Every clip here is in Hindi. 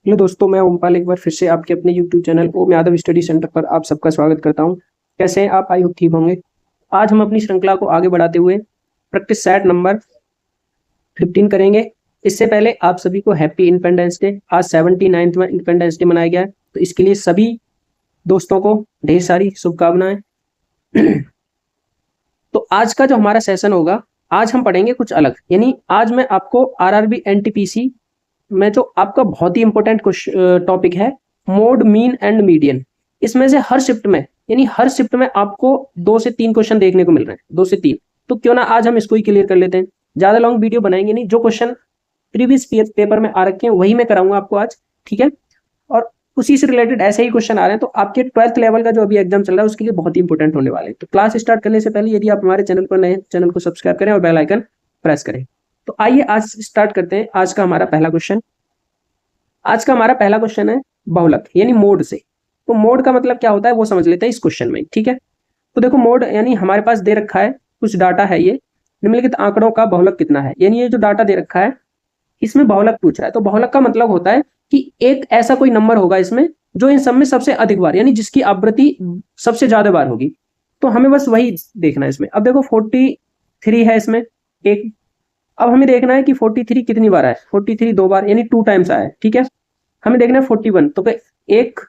हेलो दोस्तों, मैं ओमपाल एक बार फिर से आपके अपने यूट्यूब चैनल ओम यादव स्टडी सेंटर पर आप सबका स्वागत करता हूं। कैसे हैं आप? आई होप ठीक होंगे। आज हम अपनी श्रृंखला को आगे बढ़ाते हुए प्रैक्टिस सेट नंबर 15 करेंगे। इससे पहले आप सभी को हैप्पी इंडिपेंडेंस डे। आज 79वां इंडिपेंडेंस डे मनाया गया है, तो इसके लिए सभी दोस्तों को ढेर सारी शुभकामनाएं। तो आज का जो हमारा सेशन होगा, आज हम पढ़ेंगे कुछ अलग। यानी आज मैं आपको आरआरबी एनटीपीसी में जो आपका बहुत ही इंपॉर्टेंट टॉपिक है, मोड, मीन एंड मीडियन, इसमें से हर शिफ्ट में, यानी हर शिफ्ट में आपको 2 से 3 क्वेश्चन देखने को मिल रहे हैं, 2 से 3। तो क्यों ना आज हम इसको ही क्लियर कर लेते हैं। ज्यादा लॉन्ग वीडियो बनाएंगे नहीं, जो क्वेश्चन प्रीवियस पेपर में आ रखे हैं वही मैं कराऊंगा आपको आज, ठीक है। और उसी से रिलेटेड ऐसे ही क्वेश्चन आ रहे हैं, तो आपके 12th लेवल का जो अभी एग्जाम चल रहा है उसके लिए बहुत ही इंपॉर्टेंट होने वाले हैं। तो क्लास स्टार्ट करने से पहले यदि आप हमारे चैनल पर नए, चैनल को सब्सक्राइब करें और बेल आइकन प्रेस करें। तो आइए आज स्टार्ट करते हैं। आज का हमारा पहला क्वेश्चन है बहुलक यानी मोड से। तो मोड का मतलब क्या होता है वो समझ लेते हैं इस क्वेश्चन में, ठीक है। तो देखो, मोड यानी हमारे पास दे रखा है कुछ डाटा है, ये निम्नलिखित आंकड़ों का बहुलक कितना है। यानी ये जो डाटा दे रखा है इसमें बहुलक पूछ रहा है। तो बहुलक का मतलब होता है कि एक ऐसा कोई नंबर होगा इसमें जो इन सब में सबसे अधिक बार, यानी जिसकी आवृत्ति सबसे ज्यादा बार होगी। तो हमें बस वही देखना है इसमें। अब देखो 43 है इसमें एक। अब हमें देखना है कि 43 कितनी बार आया। 43 2 बार, यानी 2 टाइम्स आया है, ठीक है। हमें देखना है 41, तो 1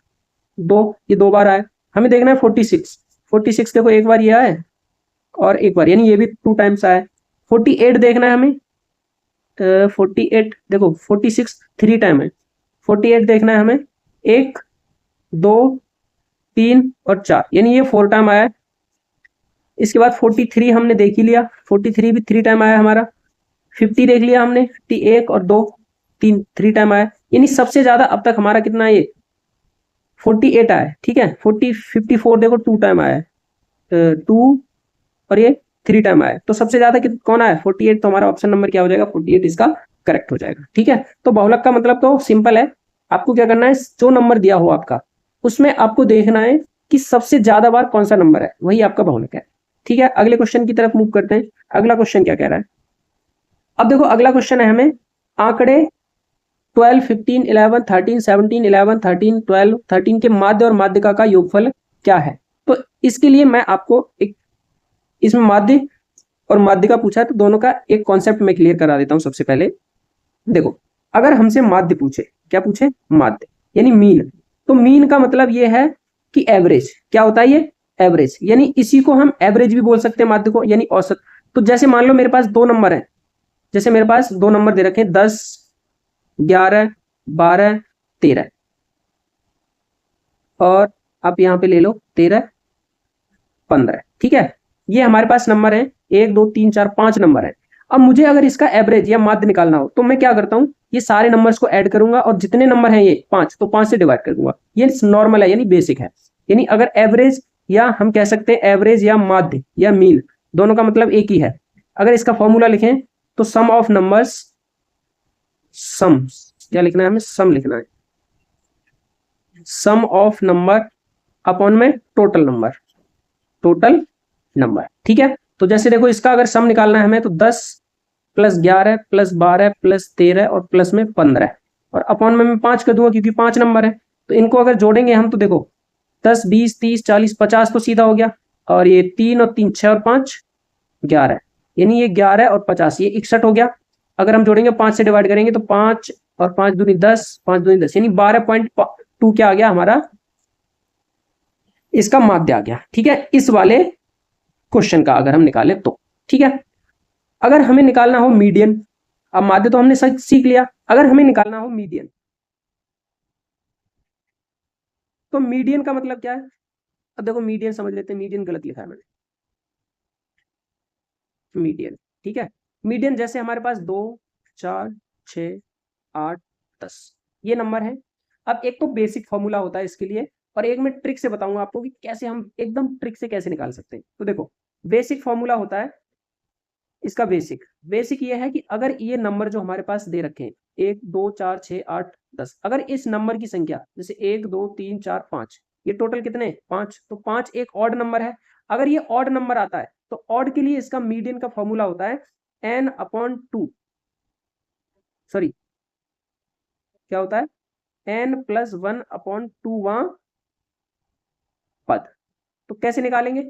2, ये 2 बार आया। हमें देखना है 46 देखो, एक बार ये आया और एक बार, यानी ये भी 2 टाइम्स आया। 48 देखना है हमें। 48 देखो, 46 3 टाइम है। 48 देखना है हमें, 1 2 3 और 4, यानी ये 4 टाइम आया है। इसके बाद 43 हमने देख ही लिया, 43 भी 3 टाइम आया हमारा। 50 देख लिया हमने, 51 और 2 3 टाइम आया। यानी सबसे ज्यादा अब तक हमारा कितना है, ये 48 आया, ठीक है। 54 देखो 2 टाइम आया है, 2 और ये 3 टाइम आया। तो सबसे ज्यादा कौन आया, 48। तो हमारा ऑप्शन नंबर क्या हो जाएगा, 48 इसका करेक्ट हो जाएगा, ठीक है। तो बहुलक का मतलब तो सिंपल है। आपको क्या करना है, जो नंबर दिया हो आपका उसमें आपको देखना है कि सबसे ज्यादा बार कौन सा नंबर है, वही आपका बहुलक है, ठीक है। अगले क्वेश्चन की तरफ मूव करते हैं। अगला क्वेश्चन क्या कह रहा है। अब देखो अगला क्वेश्चन है हमें आंकड़े 12 15 11 13 17 11 13 12 13 के माध्य और माध्यिका का योगफल क्या है। तो इसके लिए मैं आपको एक, इसमें माध्य और माध्यिका पूछा है, तो दोनों का एक कॉन्सेप्ट मैं क्लियर करा देता हूं। सबसे पहले देखो, अगर हमसे माध्य पूछे, क्या पूछे, माध्य यानी मीन। तो मीन का मतलब ये है कि एवरेज। क्या होता है ये, एवरेज। यानी इसी को हम एवरेज भी बोल सकते हैं माध्य को, यानी औसत। तो जैसे मान लो मेरे पास 2 नंबर है, जैसे मेरे पास 2 नंबर दे रखे हैं 10 11 12 13, और आप यहां पे ले लो 13 15, ठीक है। ये हमारे पास नंबर है 1 2 3 4 5 नंबर है। अब मुझे अगर इसका एवरेज या माध्य निकालना हो तो मैं क्या करता हूं, ये सारे नंबर्स को ऐड करूंगा और जितने नंबर हैं ये 5, तो 5 से डिवाइड कर दूंगा। ये नॉर्मल है, यानी बेसिक है। यानी अगर एवरेज, या हम कह सकते हैं एवरेज या माध्य या मीन, दोनों का मतलब एक ही है। अगर इसका फॉर्मूला लिखें तो सम ऑफ नंबर्स, सम क्या लिखना है हमें, सम लिखना है। सम ऑफ नंबर अपॉन में टोटल नंबर, ठीक है। तो जैसे देखो, इसका अगर सम निकालना है हमें तो 10 प्लस 11 प्लस 12 प्लस 13 और प्लस में 15, और अपॉन में मैं 5 कर दूंगा क्योंकि 5 नंबर है। तो इनको अगर जोड़ेंगे हम तो देखो 10 20 30 40 50 तो सीधा हो गया, और ये 3 और 3 6 और 5 11, यानी ये 11 और 50 ये 61 हो गया। अगर हम जोड़ेंगे 5 से डिवाइड करेंगे तो 5 और 5 दूनी 10, 5 दूनी 10, यानी 12.2 क्या आ गया हमारा, इसका माध्य आ गया, ठीक है। इस वाले क्वेश्चन का अगर हम निकालें तो, ठीक है। अगर हमें निकालना हो मीडियन, अब माध्य तो हमने सीख लिया, अगर हमें निकालना हो मीडियन, तो मीडियन का मतलब क्या है। अब देखो मीडियन समझ लेते हैं। मीडियन गलत लिखा है मैंने, मीडियन, ठीक है। मीडियन जैसे हमारे पास 2 4 6 8 10 ये नंबर है। अब एक तो बेसिक फॉर्मूला होता है इसके लिए, और एक मैं ट्रिक से बताऊंगा आपको कि कैसे हम एकदम ट्रिक से कैसे निकाल सकते हैं। तो देखो, बेसिक फॉर्मूला होता है इसका, बेसिक ये है कि अगर ये नंबर जो हमारे पास दे रखे हैं 1 2 4 6 8 10, अगर इस नंबर की संख्या जैसे 1 2 3 4 5, ये टोटल कितने 5, तो 5 एक ऑड नंबर है। अगर ये ऑड नंबर आता है तो ऑड के लिए इसका मीडियन का फॉर्मूला होता है n/2, सॉरी क्या होता है, n+1/2वां पद। तो कैसे निकालेंगे?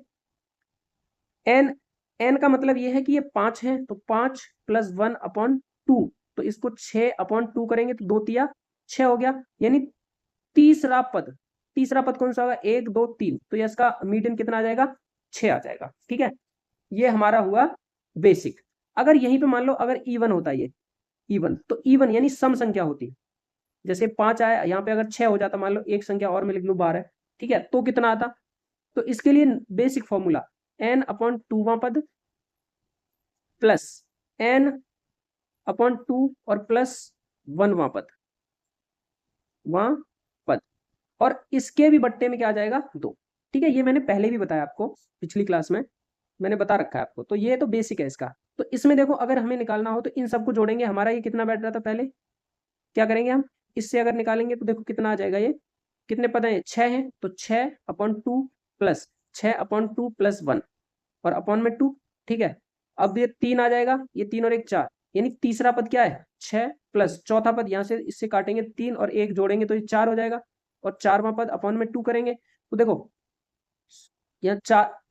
n का मतलब ये है कि ये 5 है, तो 5 + 1/2, तो इसको 6/2 करेंगे तो 2 तिया 6 हो गया। यानी तीसरा पद कौन सा होगा? 1 2 3, तो ये इसका मीडियन कितना आ जाएगा? 6 आ जाएगा। ठीक है, ये हमारा हुआ बेसिक। अगर यहीं पे मान लो अगर इवन होता, ये इवन, तो इवन यानी सम संख्या होती, जैसे 5 आया, यहाँ पे अगर 6 हो जाता, मान लो एक संख्या और मैं लिख लूँ 12, ठीक है, तो कितना आता? तो इसके लिए बेसिक फॉर्मूला n/2वां पद प्लस n/2 और प्लस 1वां पद, वां पद, और इसके भी बट्टे में क्या आ जाएगा? 2। ठीक है, ये मैंने पहले भी बताया आपको, पिछली क्लास में मैंने बता रखा है आपको। तो ये तो बेसिक है इसका। तो इसमें देखो, अगर हमें निकालना हो तो इन सबको जोड़ेंगे। हमारा ये कितना बैठ रहा था पहले, क्या करेंगे हम? इससे अगर निकालेंगे तो देखो कितना आ जाएगा। ये कितने पद हैं? 6 हैं, तो 6/2 प्लस 6/2 प्लस 1 और अपॉन में 2। ठीक है, अब ये 3 आ जाएगा, ये 3 और 1 4, यानी तीसरा पद क्या है? 6 प्लस चौथा पद, यहाँ से इससे काटेंगे 3 और 1 जोड़ेंगे तो ये 4 हो जाएगा, और 4वां पद अपॉन में 2 करेंगे तो देखो यहाँ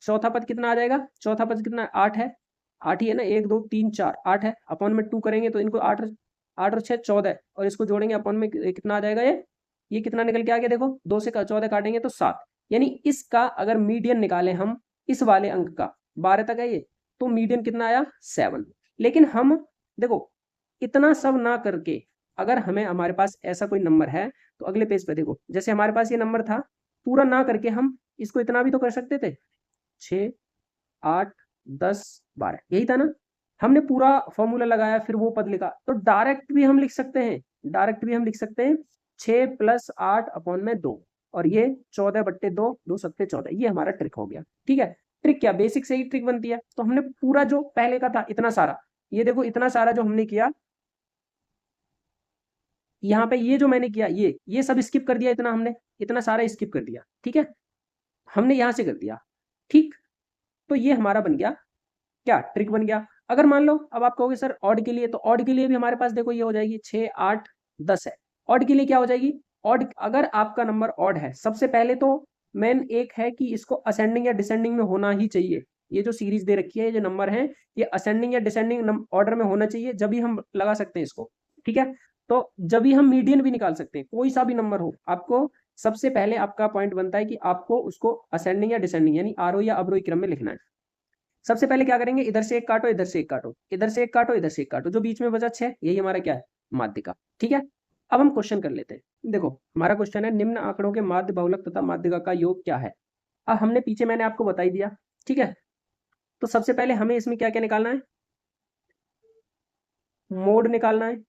चौथा पद कितना आ जाएगा? चौथा पद कितना है? 8 है, 8 ही है ना, 1 2 3 4 8 है, अपॉन में 2 करेंगे तो इनको 8 8 और 6 14, और इसको जोड़ेंगे अपॉन में कितना आ जाएगा? ये कितना निकल के आ गया? देखो 2 से 14 काटेंगे तो 7। यानी इसका अगर मीडियन निकालें हम इस वाले अंक का, 12 तक है ये, तो मीडियन कितना आया? 7। लेकिन हम देखो इतना सब ना करके, अगर हमें हमारे पास ऐसा कोई नंबर है तो अगले पेज पे देखो, जैसे हमारे पास ये नंबर था, पूरा ना करके हम इसको इतना भी तो कर सकते थे, 6 8 10 12, यही था ना। हमने पूरा फॉर्मूला लगाया, फिर वो पद लिखा, तो डायरेक्ट भी हम लिख सकते हैं, 6 + 8/2, और ये 14/2, 2 7 14, ये हमारा ट्रिक हो गया। ठीक है, ट्रिक क्या? बेसिक से ही ट्रिक बनती है। तो हमने पूरा जो पहले का था इतना सारा, ये देखो इतना सारा जो हमने किया, यहाँ पे ये जो मैंने किया, ये सब स्किप कर दिया, इतना हमने इतना सारा स्किप कर दिया। ठीक है, हमने यहां से कर दिया। ठीक, तो ये हमारा बन गया क्या? ट्रिक बन गया। अगर मान लो अब आप कहोगे सर ऑड के लिए, तो ऑड के लिए भी हमारे पास देखो ये हो जाएगी 6 8 10 है। ऑड के लिए क्या हो जाएगी? ऑड अगर आपका नंबर ऑड है, सबसे पहले तो मेन एक है कि इसको असेंडिंग या डिसेंडिंग में होना ही चाहिए। ये जो सीरीज दे रखी है, ये जो नंबर है, ये असेंडिंग या डिसेंडिंग ऑर्डर में होना चाहिए, जब भी हम लगा सकते हैं इसको। ठीक है, तो जब भी हम मीडियन भी निकाल सकते हैं, कोई सा भी नंबर हो, आपको सबसे पहले आपका पॉइंट बनता है कि आपको उसको असेंडिंग या डिसेंडिंग यानी आरोही या अवरोही क्रम में लिखना है। सबसे पहले क्या करेंगे? इधर से एक काटो, इधर से एक काटो, इधर से एक काटो, इधर से एक काटो, जो बीच में बचा 6, यही हमारा क्या है? माध्यिका। ठीक है, अब हम क्वेश्चन कर लेते हैं। देखो हमारा क्वेश्चन है, निम्न आंकड़ों के माध्य बहुलक तथा माध्यिका का योग क्या है? अब हमने पीछे मैंने आपको बता ही दिया। ठीक है, तो सबसे पहले हमें इसमें क्या क्या निकालना है? मोड निकालना है,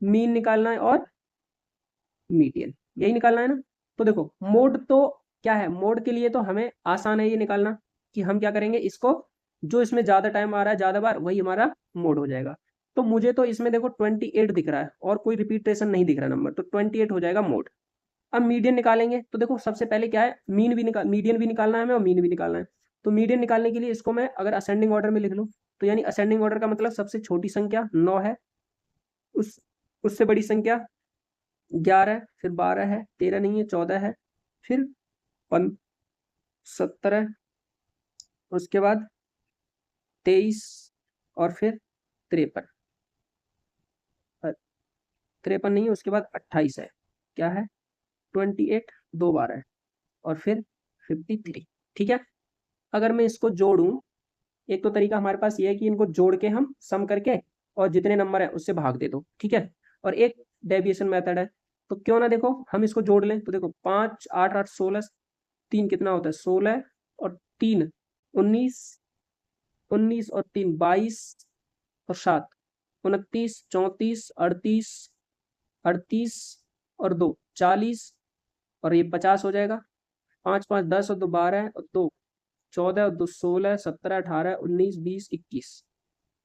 मीन निकालना है, और मीडियन, यही निकालना है ना। तो देखो मोड तो क्या है? मोड के लिए तो हमें आसान है ये निकालना, कि हम क्या करेंगे, इसको जो इसमें ज्यादा टाइम आ रहा है ज्यादा बार, वही हमारा मोड हो जाएगा। तो मुझे तो इसमें देखो 28 दिख रहा है और कोई रिपीटेशन नहीं दिख रहा नंबर, तो 28 हो जाएगा मोड। अब मीडियन निकालेंगे, तो देखो सबसे पहले क्या है, मीडियन भी निकालना है हमें और मीन भी निकालना है। तो मीडियन निकालने के लिए इसको मैं अगर असेंडिंग ऑर्डर में लिख लूँ, तो यानी असेंडिंग ऑर्डर का मतलब सबसे छोटी संख्या 9 है, उस उससे बड़ी संख्या 11 है, फिर 12 है, 13 नहीं है, 14 है, फिर 17, उसके बाद 23, और फिर 53, 53 नहीं है, उसके बाद 28 है, क्या है? 28, 2 12 है, और फिर 53। ठीक है, अगर मैं इसको जोड़ूं, एक तो तरीका हमारे पास ये है कि इनको जोड़ के हम सम करके और जितने नंबर है उससे भाग दे दो। ठीक है, और एक डेविएशन मेथड है, तो क्यों ना देखो हम इसको जोड़ लें। तो देखो 5 8 8 16, 3 कितना होता है? 16, और 3 19, 19 और 3 22, और 7 29, 34 38, 38 और 2 40, और ये 50 हो जाएगा। 5 5 10 और 2 12, और 2 14, और 2 16, 17 18 19 20 21,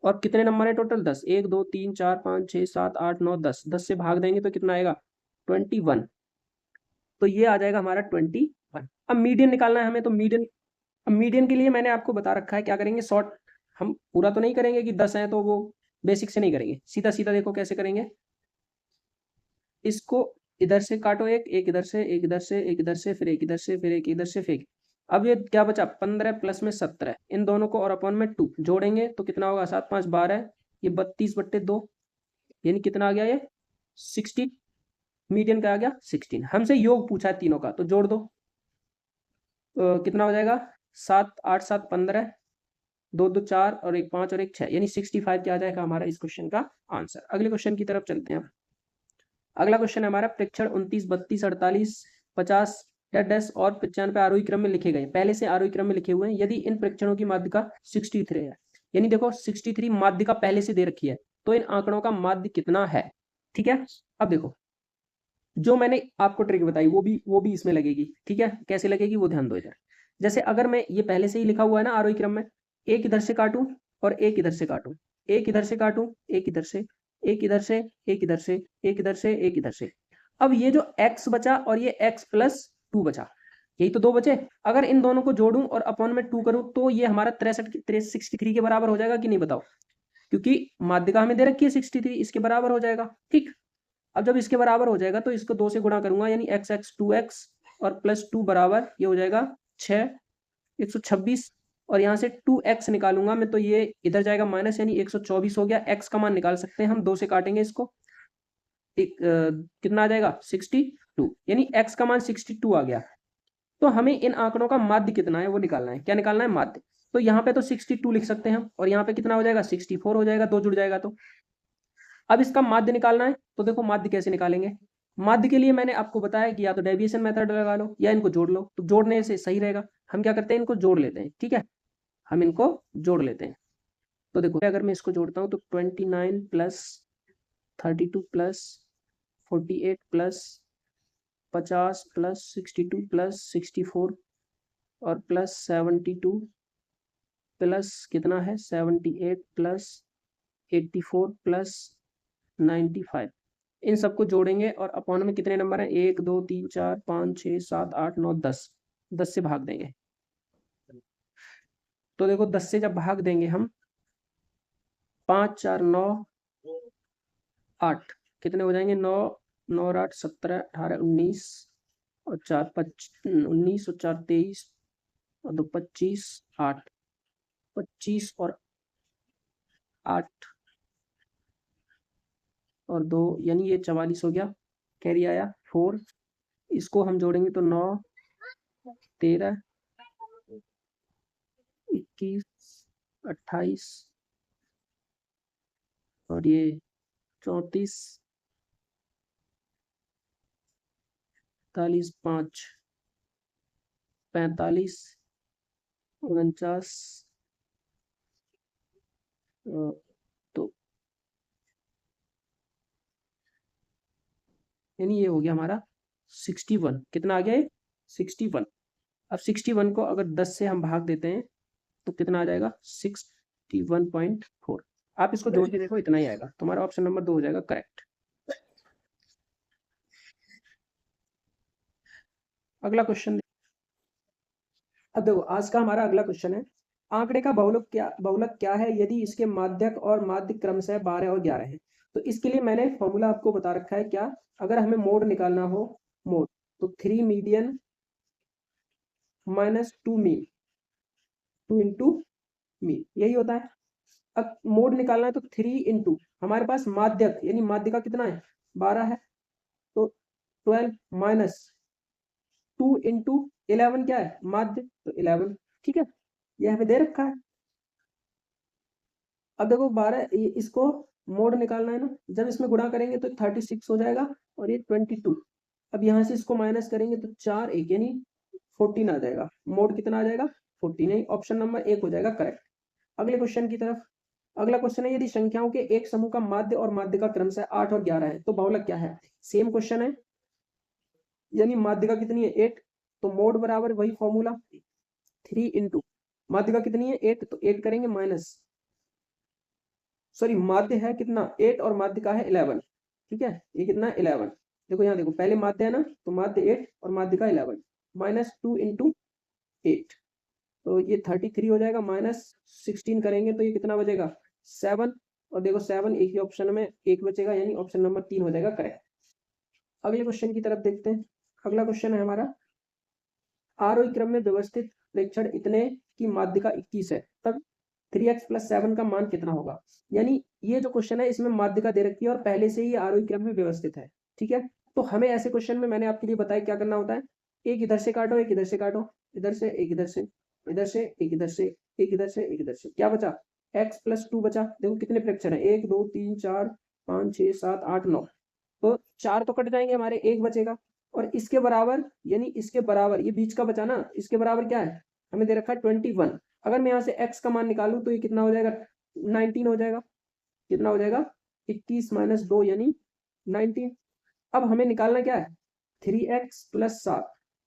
और कितने नंबर है टोटल? 10, 1 2 3 4 5 6 7 8 9 10, 10 से भाग देंगे तो कितना आएगा? 21। तो ये आ जाएगा हमारा 21। अब मीडियन निकालना है हमें, तो मीडियन के लिए मैंने आपको बता रखा है क्या करेंगे। शॉर्ट हम पूरा तो नहीं करेंगे कि 10 है तो वो बेसिक से नहीं करेंगे, सीधा सीधा देखो कैसे करेंगे। इसको इधर से काटो, एक इधर से, एक इधर से, एक इधर से, फिर एक इधर से, फिर एक इधर से, फिर अब ये क्या बचा 15 प्लस में 17, इन दोनों को और अपॉन में 2 जोड़ेंगे तो कितना होगा 7 5 12, ये 32/2 यानी कितना आ गया ये 16, मीडियन का आ गया 16। हमसे योग पूछा है तीनों का तो जोड़ दो, कितना हो जाएगा 7 8 7 15, 2 2 4 और एक 5 और एक 6 यानी 65 क्या आ जाएगा हमारा इस क्वेश्चन का आंसर। अगले क्वेश्चन की तरफ चलते हैं। अगला क्वेश्चन है हमारा प्रेक्षण 29 32 48 50 डैश और 95 आरोही क्रम में लिखे गए, पहले से आरोही क्रम में लिखे हुए हैं यदि इन प्रेक्षणों की माध्यिका 63 है। यानी देखो 63 माध्यिका पहले से दे रखी है तो इन आंकड़ों का माध्य कितना है। ठीक है, अब देखो जो मैंने आपको ट्रिक बताई वो भी इसमें लगेगी। ठीक है, कैसे लगेगी वो ध्यान दो इधर। जैसे अगर मैं ये पहले से ही लिखा हुआ है ना आरोही क्रम में, एक इधर से काटूं और एक इधर से काटूं, एक इधर से काटूं, एक इधर से, एक इधर से, एक इधर से, एक इधर से, एक इधर से। अब ये जो x बचा और ये x+2 बचा, यही तो दो बचे। अगर इन दोनों को जोड़ूं और अपॉन में 2 करूं तो ये हमारा 63 के बराबर हो जाएगा कि नहीं बताओ, क्योंकि माध्यिका हमें दे रखी है 63, इसके बराबर हो जाएगा। ठीक, अब जब इसके बराबर हो जाएगा तो इसको 2 से गुणा करूंगा यानी x 2x और +2 बराबर ये हो जाएगा 6 126, और यहाँ से 2x निकालूंगा मैं तो ये इधर जाएगा माइनस यानी 124 हो गया। x का मान निकाल सकते हैं हम, 2 से काटेंगे इसको, कितना आ जाएगा 62, यानी x का मान 62 आ गया। तो हमें इन आंकड़ों का माध्य कितना है वो निकालना है। क्या निकालना है माध्य, तो यहाँ पे तो 62 लिख सकते हैं हम और यहाँ पे कितना हो जाएगा 64 हो जाएगा, 2 जुड़ जाएगा। तो अब इसका माध्य निकालना है तो देखो माध्य कैसे निकालेंगे। माध्य के लिए मैंने आपको बताया कि या तो डेविएशन मेथड लगा लो या इनको जोड़ लो, तो जोड़ने से सही रहेगा। हम क्या करते हैं इनको जोड़ लेते हैं। ठीक है, हम इनको जोड़ लेते हैं। तो देखो अगर मैं इसको जोड़ता हूं तो 29 plus 32 plus 48 plus 50 plus 62 plus 64 और प्लस 72 प्लस कितना है 78 प्लस 84 प्लस 95, इन सबको जोड़ेंगे और अपॉन में कितने नंबर हैं 1 2 3 4 5 6 7 8 9 10, 10 से भाग देंगे। तो देखो 10 से जब भाग देंगे हम 5 4 9 8, कितने हो जाएंगे 9 9 और 8 17 18 19 और 4 19 और 4 23 और 2 25 8 25 और 8 और 2 यानी ये 44 हो गया, कैरी आया 4। इसको हम जोड़ेंगे तो 9 13 21 28 और ये 34 45 5 45 49 तो यानी ये हो गया हमारा 61। कितना आ गया ये 61। अब 61 को अगर 10 से हम भाग देते हैं तो कितना आ जाएगा 61.4। आप इसको जोड़ के देखो इतना ही आएगा, तुम्हारा ऑप्शन नंबर 2 हो जाएगा करेक्ट। अगला क्वेश्चन, अब देखो आज का हमारा अगला क्वेश्चन है आंकड़े का बहुलक क्या है यदि इसके माध्यक और माध्य क्रमशः 12 और 11 है। तो इसके लिए मैंने फॉर्मूला आपको बता रखा है। क्या, अगर हमें मोड निकालना हो, मोड तो 3 median minus 2 mean, 2 into mean, यही होता है। अब मोड निकालना है तो 3 इंटू हमारे पास माध्यक यानी माध्य का कितना है 12 है, तो 12 माइनस 2 इंटू 11 क्या है माध्य, तो 11। ठीक है, ये हमें दे रखा है। अब देखो 12 इसको मोड निकालना है ना, जब इसमें गुणा करेंगे तो 36 हो जाएगा और ये 22। अब यहां से इसको माइनस करेंगे तो 4 1 यानी 14 आ जाएगा। मोड कितना आ जाएगा 14, ऑप्शन नंबर 1 हो जाएगा करेक्ट। अगले क्वेश्चन की तरफ। अगला क्वेश्चन है यदि संख्याओं के एक समूह का माध्य और माध्य का क्रमशः 8 और 11 है तो बहुलक क्या है। सेम क्वेश्चन है, यानी माध्यिका कितनी है 8, तो मोड बराबर वही फॉर्मूला 3 इंटू माध्यिका कितनी है 8, तो 8 करेंगे माइनस, सॉरी माध्य है कितना 8 और माध्य का है 11। ठीक है, ये कितना 11, देखो यहाँ देखो पहले माध्य है ना तो माध्य 8 और माध्य का 11, माइनस 2 इंटू 8 तो ये 33 हो जाएगा, माइनस 16 करेंगे तो ये कितना बचेगा 7, और देखो 7 एक ही ऑप्शन में एक बचेगा यानी ऑप्शन नंबर 3 हो जाएगा करेक्ट। अगले क्वेश्चन की तरफ देखते हैं। अगला क्वेश्चन है हमारा, आरोही क्रम में व्यवस्थित प्रेक्षण इतने की माध्यिका 21 है, तब 3x + 7 का मान कितना होगा। यानी ये जो क्वेश्चन है इसमें माध्यिका दे रखी है और पहले से ही आरोही क्रम में व्यवस्थित है। ठीक है, तो हमें ऐसे क्वेश्चन में मैंने आपके लिए बताया क्या करना होता है। एक इधर से काटो, एक इधर से काटो, इधर से एक, इधर से, इधर से एक, इधर से एक, इधर से एक, इधर से, क्या बचा, x + 2 बचा। देखो कितने प्रेक्षण है, 1 2 3 4 5 6 7 8 9, तो 4 तो कट जाएंगे हमारे, एक बचेगा। और इसके बराबर, यानी इसके बराबर, ये बीच का बचा ना, इसके बराबर क्या है, हमें दे रखा है 21। अगर मैं यहाँ से x का मान निकालूं तो ये कितना हो जाएगा, 19 हो जाएगा। कितना हो जाएगा, 21 - 2 यानी 19। अब हमें निकालना क्या है, 3x + 7,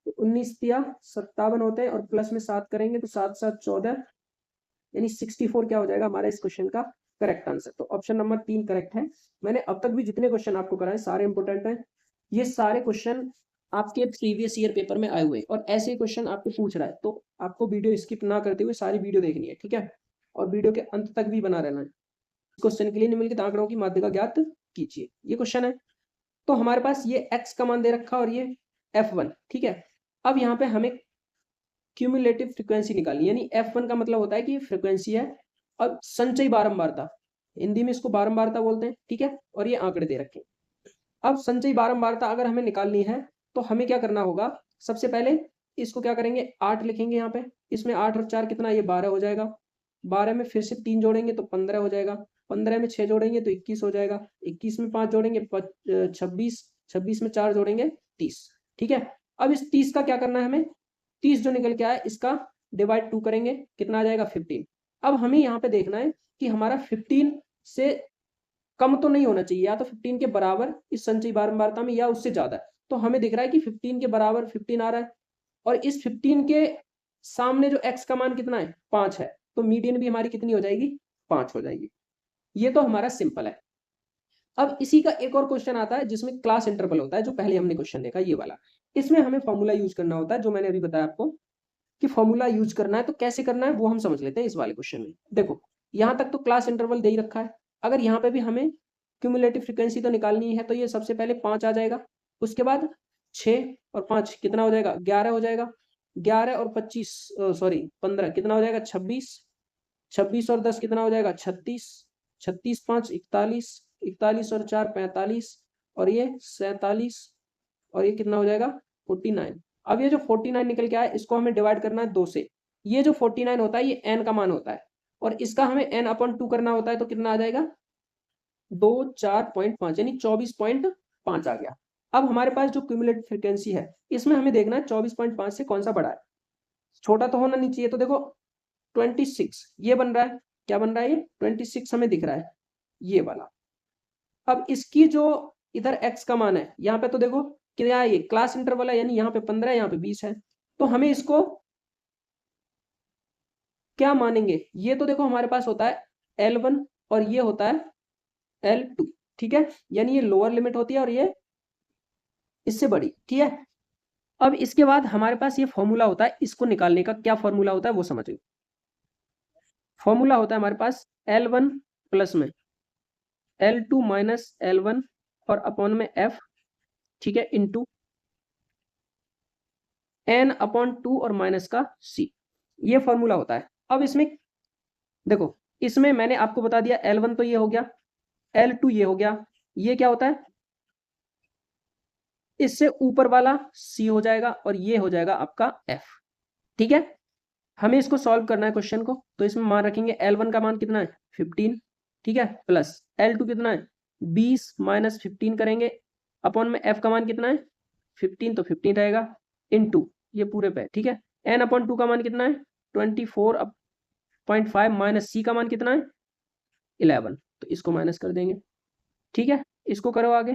तो 19 तिया 57 होते हैं, और प्लस में 7 करेंगे तो 7 7 14, यानी 64 क्या हो जाएगा हमारा इस क्वेश्चन का करेक्ट आंसर। तो ऑप्शन नंबर 3 करेक्ट है। मैंने अब तक भी जितने क्वेश्चन आपको कराए सारे इंपोर्टेंट हैं। ये सारे क्वेश्चन आपके प्रीवियस ईयर पेपर में आए हुए हैं, और ऐसे क्वेश्चन आपको पूछ रहा है, तो आपको वीडियो स्किप ना करते हुए सारी वीडियो देखनी है, ठीक है, और वीडियो के अंत तक भी बना रहना है। क्वेश्चन के लिए निम्नलिखित आंकड़ों की माध्यिका ज्ञात कीजिए, ये क्वेश्चन है। तो हमारे पास ये x का मान दे रखा और ये f1, ठीक है। अब यहाँ पे हमें क्यूमुलेटिव फ्रीक्वेंसी निकालनी, यानी f1 का मतलब होता है कि फ्रीक्वेंसी है, और संचयी बारंबारता, हिंदी में इसको बारंबारता बोलते हैं, ठीक है, और ये आंकड़े दे रखे। अब संचयी बारंबारता अगर हमें निकालनी है तो हमें क्या करना होगा, सबसे पहले इसको क्या करेंगे, 8 लिखेंगे यहाँ पे, इसमें 8 और 4 कितना, ये 12 हो जाएगा। 12 में फिर से 3 जोड़ेंगे तो 15 हो जाएगा। 15 में 6 जोड़ेंगे तो 21 हो जाएगा। 21 में 5 जोड़ेंगे 26, 26 में 4 जोड़ेंगे 30, ठीक है। अब इस 30 का क्या करना है हमें, 30 जो निकल के आया इसका डिवाइड 2 करेंगे, कितना आ जाएगा 15। अब हमें यहाँ पे देखना है कि हमारा 15 से कम तो नहीं होना चाहिए, या तो 15 के बराबर इस संचयी बारंबारता में, या उससे ज्यादा। तो हमें दिख रहा है कि 15 के बराबर 15 आ रहा है, और इस 15 के सामने जो x का मान कितना है, 5 है, तो मीडियन भी हमारी कितनी हो जाएगी, 5 हो जाएगी। ये तो हमारा सिंपल है। अब इसी का एक और क्वेश्चन आता है जिसमें क्लास इंटरवल होता है, जो पहले हमने क्वेश्चन देखा ये वाला। इसमें हमें फॉर्मूला यूज करना होता है, जो मैंने अभी बताया आपको कि फॉर्मूला यूज करना है, तो कैसे करना है वो हम समझ लेते हैं इस वाले क्वेश्चन में। देखो यहां तक तो क्लास इंटरवल दे ही रखा है। अगर यहाँ पे भी हमें क्यूमुलेटिव फ्रीक्वेंसी तो निकालनी है, तो ये सबसे पहले 5 आ जाएगा, उसके बाद 6 और 5 कितना हो जाएगा, 11 हो जाएगा। 11 और 25 सॉरी 15 कितना हो जाएगा, 26। 26 और 10 कितना हो जाएगा, 36। 36 5 41, 41 और 4 45, और ये 47, और ये कितना हो जाएगा 49। अब ये जो 49 निकल के आया इसको हमें डिवाइड करना है 2 से। ये जो 49 होता है ये n का मान होता है, और इसका हमें n/2 करना होता है, तो कितना आ जाएगा 24.5, यानी 24.5 आ गया। अब हमारे पास जो क्यूमुलेटिव फ्रीक्वेंसी है इसमें हमें देखना है 24.5 से कौन सा बड़ा है, छोटा तो होना नहीं चाहिए। तो देखो 26 ये बन रहा है, क्या बन रहा है, ये 26 हमें दिख रहा है, ये वाला। अब इसकी जो इधर x का मान है यहाँ पे, तो देखो क्या है, ये क्लास इंटरवल है, यानी यहाँ पे 15 है, यहाँ पे 20 है, तो हमें इसको क्या मानेंगे, ये तो देखो हमारे पास होता है L1 और ये होता है L2, ठीक है, यानी ये लोअर लिमिट होती है और ये इससे बड़ी, ठीक है। अब इसके बाद हमारे पास ये फॉर्मूला होता है, इसको निकालने का क्या फॉर्मूला होता है वो समझिए। फॉर्मूला होता है हमारे पास L1 प्लस में L2 माइनस L1 और अपॉन में F, ठीक है, इंटू n/2 और माइनस का C, ये फॉर्मूला होता है। अब इसमें देखो, इसमें मैंने आपको बता दिया L1 तो ये हो गया, L2 ये हो गया, ये क्या होता है, इससे ऊपर वाला C हो जाएगा, और ये हो जाएगा आपका F, ठीक है। हमें इसको सॉल्व करना है क्वेश्चन को, तो इसमें मान रखेंगे L1 का मान कितना है 15, ठीक है, प्लस L2 कितना है 20 माइनस 15 करेंगे, अपॉन में F का मान कितना है 15, तो 15 रहेगा, इनटू ये पूरे पे, ठीक है। n/2 का मान कितना है 24.5 माइनस C का मान कितना है 11, तो इसको माइनस कर देंगे, ठीक है। इसको करो आगे,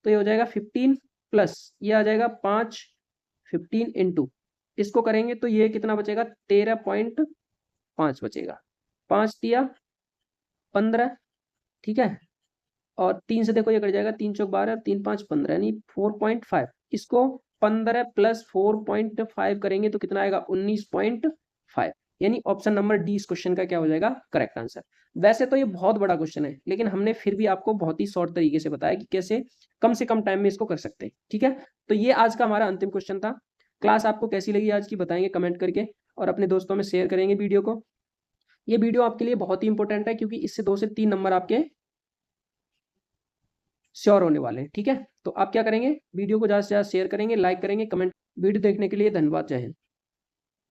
तो ये हो जाएगा 15 प्लस ये आ जाएगा 5, 15 इंटू इसको करेंगे तो ये कितना बचेगा 13.5 बचेगा, 5 दिया 15, ठीक है, और 3 से देखो ये कट जाएगा, 3 चौक 12, 3 5 15, यानी 4.5। इसको 15 प्लस 4.5 करेंगे तो कितना आएगा 19.5, यानी ऑप्शन नंबर डी इस क्वेश्चन का क्या हो जाएगा करेक्ट आंसर। वैसे तो ये बहुत बड़ा क्वेश्चन है, लेकिन हमने फिर भी आपको बहुत ही शॉर्ट तरीके से बताया कि कैसे कम से कम टाइम में इसको कर सकते हैं। ठीक है, तो ये आज का हमारा अंतिम क्वेश्चन था। क्लास आपको कैसी लगी आज की बताएंगे कमेंट करके, और अपने दोस्तों में शेयर करेंगे वीडियो को। ये वीडियो आपके लिए बहुत ही इंपॉर्टेंट है, क्योंकि इससे 2 से 3 नंबर आपके श्योर होने वाले हैं। ठीक है, तो आप क्या करेंगे, वीडियो को ज़्यादा से ज़्यादा शेयर करेंगे, लाइक करेंगे, कमेंट। वीडियो देखने के लिए धन्यवाद, जय हिंद।